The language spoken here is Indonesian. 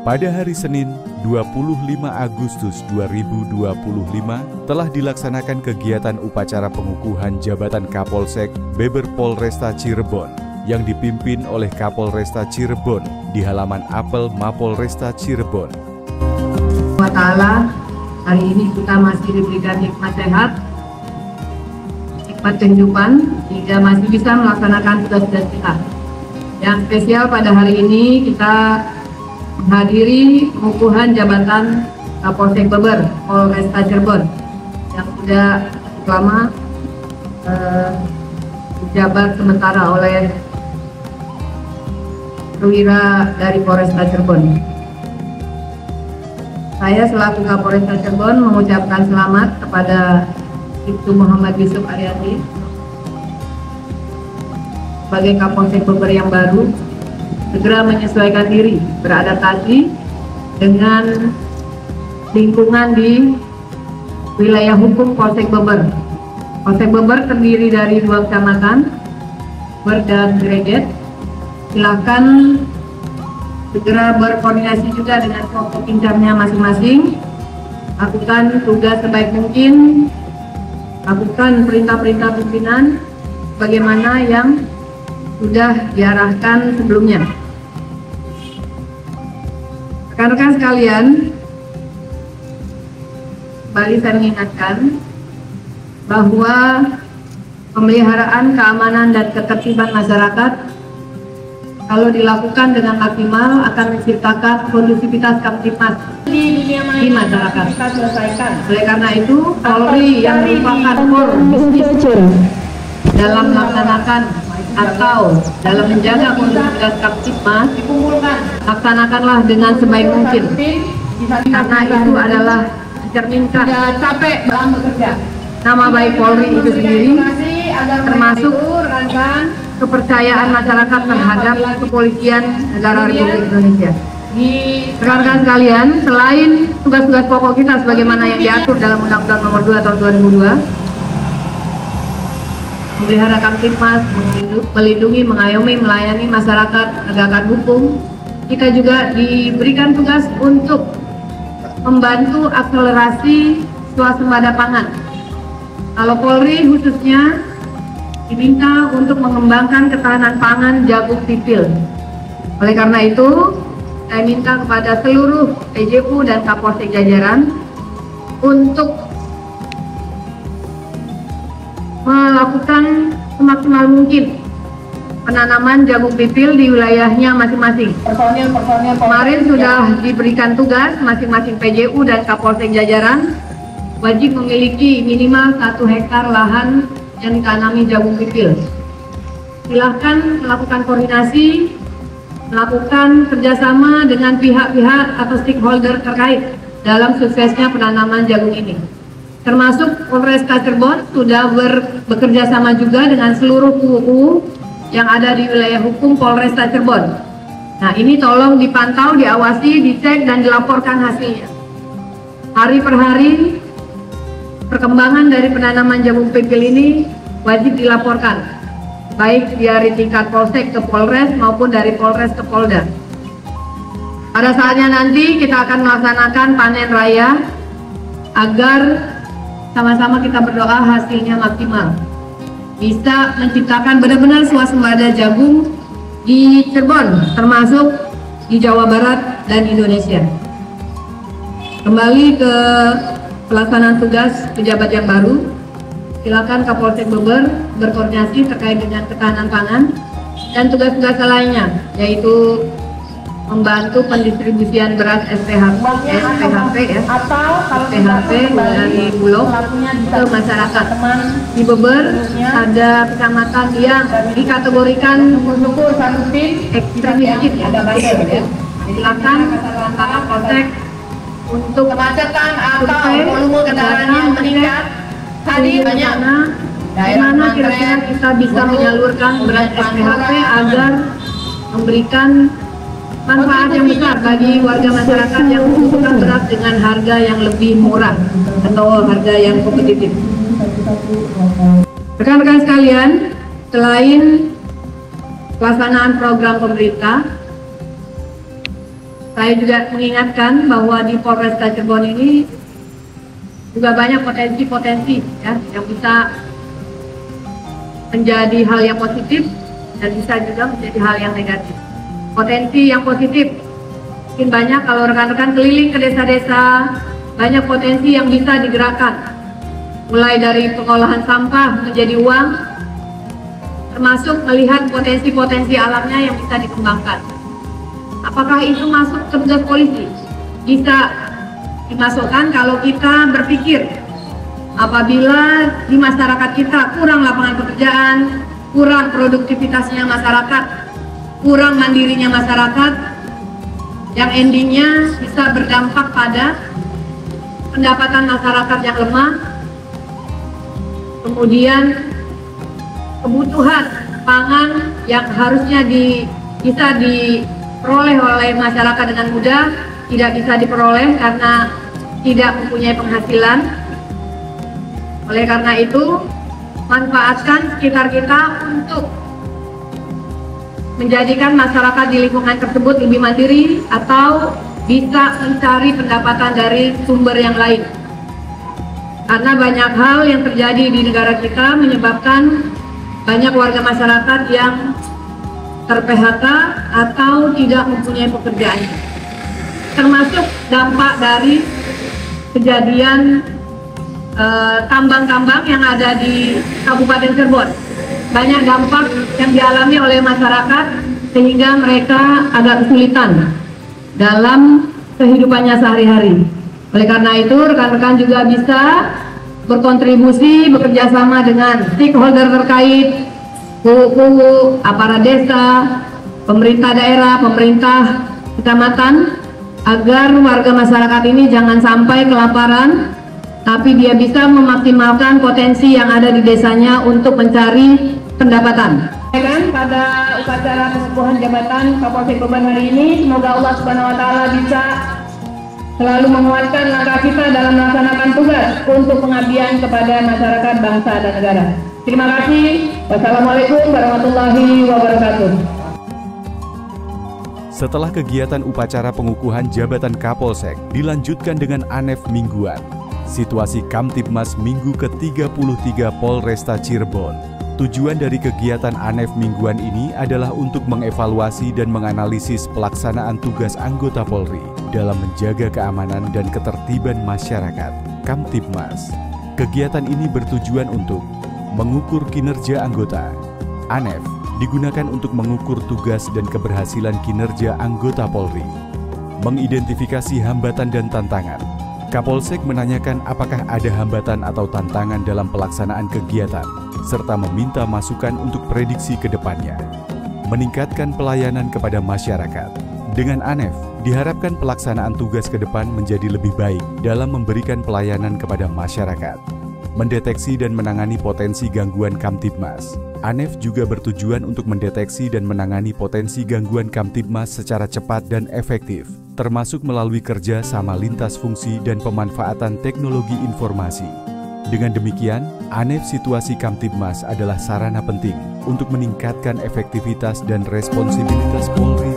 Pada hari Senin, 25 Agustus 2025 telah dilaksanakan kegiatan upacara pengukuhan jabatan Kapolsek Beber Polresta Cirebon yang dipimpin oleh Kapolresta Cirebon di halaman apel Mapolresta Cirebon. Ta'ala, hari ini kita masih diberikan hikmat sehat, hikmat kehidupan, sehingga masih bisa melaksanakan tugas-tugas kita. Yang spesial pada hari ini kita menghadiri pengukuhan jabatan Kapolsek Beber Polresta Cirebon yang sudah lama dijabat sementara oleh perwira dari Polresta Cirebon. Saya selaku Kapolresta Cirebon mengucapkan selamat kepada Ibtu Muhammad Yusuf Aryati sebagai Kapolsek Beber yang baru, segera menyesuaikan diri, beradaptasi dengan lingkungan di wilayah hukum Polsek Beber. Polsek Beber terdiri dari 2 kecamatan, Beber dan Greget. Silakan segera berkoordinasi juga dengan kelompok pincarnya masing-masing, lakukan tugas sebaik mungkin, lakukan perintah-perintah pimpinan bagaimana yang sudah diarahkan sebelumnya. Rekan-rekan sekalian, kembali saya mengingatkan bahwa pemeliharaan keamanan dan ketertiban masyarakat kalau dilakukan dengan maksimal akan menciptakan kondusivitas Kamtibmas di masyarakat. Oleh karena itu, Polri yang merupakan dalam melaksanakan atau dalam menjaga kondusivitas Kamtibmas, laksanakanlah dengan sebaik mungkin, karena itu adalah mencerminkan nama baik Polri itu sendiri, termasuk kepercayaan masyarakat terhadap kepolisian negara Republik Indonesia. Rekan-rekan sekalian, selain tugas-tugas pokok kita sebagaimana yang diatur dalam Undang-Undang Nomor 2 Tahun 2002, memelihara Kamtibmas, melindungi, mengayomi, melayani masyarakat, menegakkan hukum, kita juga diberikan tugas untuk membantu akselerasi swasembada pangan. Kalau Polri khususnya diminta untuk mengembangkan ketahanan pangan jagung pipil. Oleh karena itu, saya minta kepada seluruh PJU dan Kapolsek jajaran untuk melakukan semaksimal mungkin penanaman jagung pipil di wilayahnya masing-masing. Kemarin sudah diberikan tugas masing-masing PJU dan Kapolsek jajaran wajib memiliki minimal 1 hektar lahan yang ditanami jagung pipil. Silahkan melakukan koordinasi, melakukan kerjasama dengan pihak-pihak atau stakeholder terkait dalam suksesnya penanaman jagung ini. Termasuk Polresta Cirebon sudah bekerja sama juga dengan seluruh PU yang ada di wilayah hukum Polresta Cirebon. Nah, ini tolong dipantau, diawasi, dicek, dan dilaporkan hasilnya. Hari per hari, perkembangan dari penanaman jagung pipil ini wajib dilaporkan, baik dari tingkat Polsek ke Polres maupun dari Polres ke Polda. Pada saatnya nanti kita akan melaksanakan panen raya agar sama-sama kita berdoa hasilnya maksimal, bisa menciptakan benar-benar swasembada jagung di Cirebon, termasuk di Jawa Barat dan Indonesia. Kembali ke pelaksanaan tugas pejabat yang baru, silakan Kapolsek Beber berkoordinasi terkait dengan ketahanan pangan dan tugas-tugas lainnya, yaitu membantu pendistribusian beras SPHP dari Bulog ke masyarakat. Di Beber ada kecamatan yang dikategorikan ekstrim miskin, silakan Kapolsek untuk kemacetan atau volume kendaraan yang meningkat tadi banyak Bagaimana kira-kira kita bisa menyalurkan beras SPHP agar memberikan manfaat yang besar bagi warga masyarakat yang membutuhkan beras dengan harga yang lebih murah atau harga yang kompetitif. Rekan-rekan sekalian, selain pelaksanaan program pemerintah, Saya juga mengingatkan bahwa di Polresta Cirebon ini juga banyak potensi-potensi ya, yang bisa menjadi hal yang positif dan bisa juga menjadi hal yang negatif. Potensi yang positif mungkin banyak kalau rekan-rekan keliling ke desa-desa, banyak potensi yang bisa digerakkan. Mulai dari pengolahan sampah menjadi uang, termasuk melihat potensi-potensi alamnya yang bisa dikembangkan. Apakah itu masuk ke tugas polisi? Bisa dimasukkan kalau kita berpikir apabila di masyarakat kita kurang lapangan pekerjaan, kurang produktivitasnya masyarakat, kurang mandirinya masyarakat, yang endingnya bisa berdampak pada pendapatan masyarakat yang lemah, kemudian kebutuhan pangan yang harusnya bisa diperoleh oleh masyarakat dengan mudah tidak bisa diperoleh karena tidak mempunyai penghasilan. Oleh karena itu, manfaatkan sekitar kita untuk menjadikan masyarakat di lingkungan tersebut lebih mandiri atau bisa mencari pendapatan dari sumber yang lain. Karena banyak hal yang terjadi di negara kita menyebabkan banyak warga masyarakat yang ter-PHK atau tidak mempunyai pekerjaan. Termasuk dampak dari kejadian tambang-tambang yang ada di Kabupaten Cirebon. Banyak dampak yang dialami oleh masyarakat sehingga mereka agak kesulitan dalam kehidupannya sehari-hari. Oleh karena itu, rekan-rekan juga bisa berkontribusi bekerja sama dengan stakeholder terkait, kubu-kubu, aparat desa, pemerintah daerah, pemerintah kecamatan, agar warga masyarakat ini jangan sampai kelaparan, tapi dia bisa memaksimalkan potensi yang ada di desanya untuk mencari pendapatan. Pada upacara pengukuhan jabatan Kapolsek Beban hari ini, semoga Allah Subhanahu Wa Taala bisa selalu menguatkan langkah kita dalam melaksanakan tugas untuk pengabdian kepada masyarakat, bangsa, dan negara. Terima kasih. Wassalamualaikum warahmatullahi wabarakatuh. Setelah kegiatan upacara pengukuhan jabatan Kapolsek dilanjutkan dengan ANEF mingguan, situasi Kamtibmas Minggu ke-33 Polresta Cirebon. Tujuan dari kegiatan ANEF mingguan ini adalah untuk mengevaluasi dan menganalisis pelaksanaan tugas anggota Polri dalam menjaga keamanan dan ketertiban masyarakat. Kamtibmas. Kegiatan ini bertujuan untuk mengukur kinerja anggota. ANEF digunakan untuk mengukur tugas dan keberhasilan kinerja anggota Polri. Mengidentifikasi hambatan dan tantangan. Kapolsek menanyakan apakah ada hambatan atau tantangan dalam pelaksanaan kegiatan, serta meminta masukan untuk prediksi ke depannya. Meningkatkan pelayanan kepada masyarakat. Dengan ANEF, diharapkan pelaksanaan tugas ke depan menjadi lebih baik dalam memberikan pelayanan kepada masyarakat. Mendeteksi dan menangani potensi gangguan Kamtibmas. ANEF juga bertujuan untuk mendeteksi dan menangani potensi gangguan Kamtibmas secara cepat dan efektif, termasuk melalui kerja sama lintas fungsi dan pemanfaatan teknologi informasi. Dengan demikian, ANEF situasi Kamtibmas adalah sarana penting untuk meningkatkan efektivitas dan responsibilitas Polri